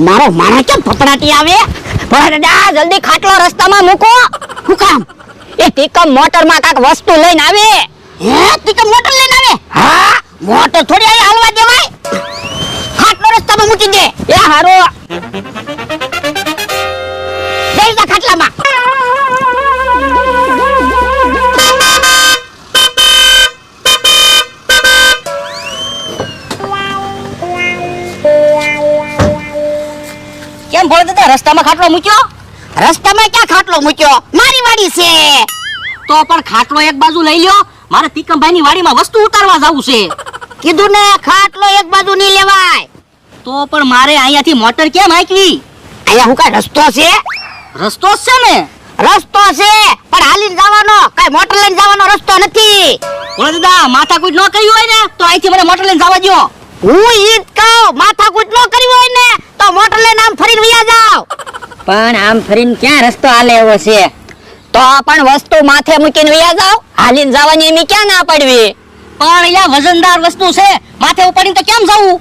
મારો માણસ કેમ ફફડાટી આવે? ભરડા જલ્દી ખાટલો રસ્તામાં મૂકો. હું કામ? એ ટીકમ મોટરમાં કાક વસ્તુ લઈને આવે. હે, ટીકમ મોટર લઈને આવે? હા, મોટર થોડી અહીં હાલવા દેવાય. ખાટલો રસ્તામાં મૂકી દે. એ હારો બેસી જા ખાટલામાં. કેમ ભોળા દાદા રસ્તામાં ખાટલો મૂક્યો? રસ્તામાં ક્યાં ખાટલો મૂક્યો? મારી વાડી છે. તો પણ ખાટલો એક બાજુ લઈ લ્યો. મારે તીકમભાઈની વાડીમાં વસ્તુ ઉતારવા જવું છે. કીધું ને ખાટલો એક બાજુ નહીં લેવાય. તો પણ મારે અહીંયાથી મોટર કેમ હાંકવી? અહીંયા હું કાઈ રસ્તો છે? રસ્તો જ છે ને. રસ્તો છે પણ હાલીને જવાનો, કાઈ મોટર લઈને જવાનો રસ્તો નથી. ભોળા દાદા માથાકૂટ ન કરી હોય ને તો અહીંથી મને મોટર લઈને જવા દ્યો. હું ઈ જ કહું, માથાકૂટ ન કરી હોય ને તો મોટર લઈને આમ ફરીને વયા જાવ. પણ આમ ફરીને ક્યાં રસ્તો હાલે એવો છે? તો પણ વસ્તુ માથે મૂકીને વયા જાવ. હાલીને જવાની એમ ક્યાં ના પડવી? પણ અહીંયા વજનદાર વસ્તુ છે, માથે ઉપાડીને તો કેમ જવું?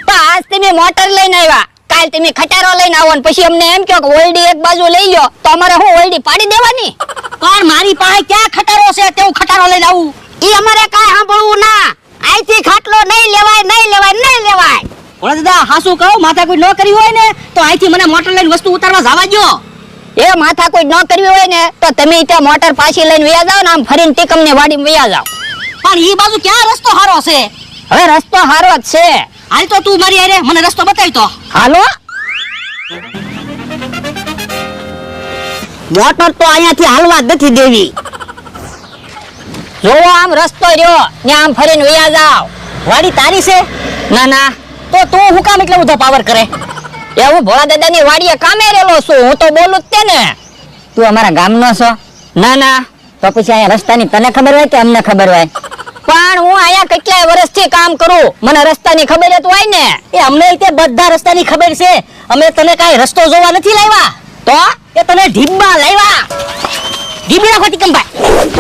તો આજ તમે મોટર લઈને આવ્યા, કાલ તમે ખટારો લઈને આવો ને પછી અમને એમ કહો કે ઓલડી એક બાજુ લઈ લો, તો અમારે હું ઓલડી પાડી દેવાની? પણ મારી પાસે ક્યાં ખટારો છે તે હું ખટારો લઈને આવું? ઈ અમારે કાઈ સાંભળવું ના. અહીંથી ખાટલો નહીં લેવાય, નહીં લેવાય, નહીં લેવાય. ભોળા દાદા હાસુ કહું, માથાકૂટ ન કરી હોય ને તો અહીંથી મને મોટર લઈને વસ્તુ ઉતારવા જવા દ્યો. એ માથાકૂટ ન કરવી હોય ને તો તમે ત્યાં મોટર પાછી લઈને વયા જાવ ને આમ ફરીને ટીકમને વાડીમાં વયા જાવ. પણ ઈ બાજુ ક્યાં રસ્તો હારો છે? હવે રસ્તો હારો જ છે. હાલ તો તું મારી હારે મને રસ્તો બતાવી તો. હાલો. મોટર તો અહીંયાથી હાલવા જ નથી દેવી. જો આમ રસ્તો રહ્યો ને આમ ફરીને વયા જાવ. વાડી તારી છે? ના ના, તો તું હું કામ એટલો બધો પાવર કરે? એ હું ભોળા દાદાની વાડીએ કામે રહેલો છું, હું તો બોલું જ તે ને. તું અમારા ગામનો છો? ના ના. તો પછી અહીંયા રસ્તાની તને ખબર હોય કે અમને ખબર હોય? પણ હું અહીંયા કેટલાય વર્ષથી કામ કરું, મને રસ્તાની ખબર જ હોય ને. એ અમને તે બધા રસ્તાની ખબર છે. અમે તને કાઈ રસ્તો જોવા નથી લાવ્યા. તો એ તને ઢીબા લાવ્યા. ઢીબી રાખો તીકમભાઈ.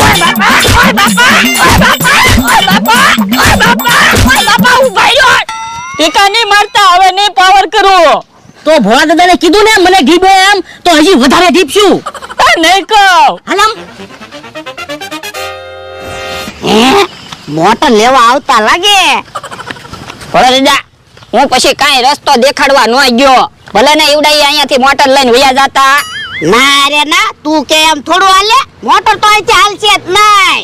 ઓય બાપા, ઓય બાપા, ઓય બાપા, ઓય બાપા, ઓય બાપા, ઓય બાપા, ઉભા રહ્યો. ટીકા નહીં મારતા, હવે નહીં પાવર કરું. તો ભોળા દાદાને કીધું ને મને ઢીબો એમ, તો હજી વધારે ઢીબશું. નહીં કહું. હાલમ. મોટર લેવા આવતા લાગે. ભોળા દાદા હું પછી કાંઈ રસ્તો દેખાડવા ન ગયો. ભલે ને ઈવડાઈ અહીંયાથી મોટર લઈને વયા જાતા. ના રે ના, તું કે એમ થોડું હાલે. મોટર તો અહીંથી હાલશે જ નહીં.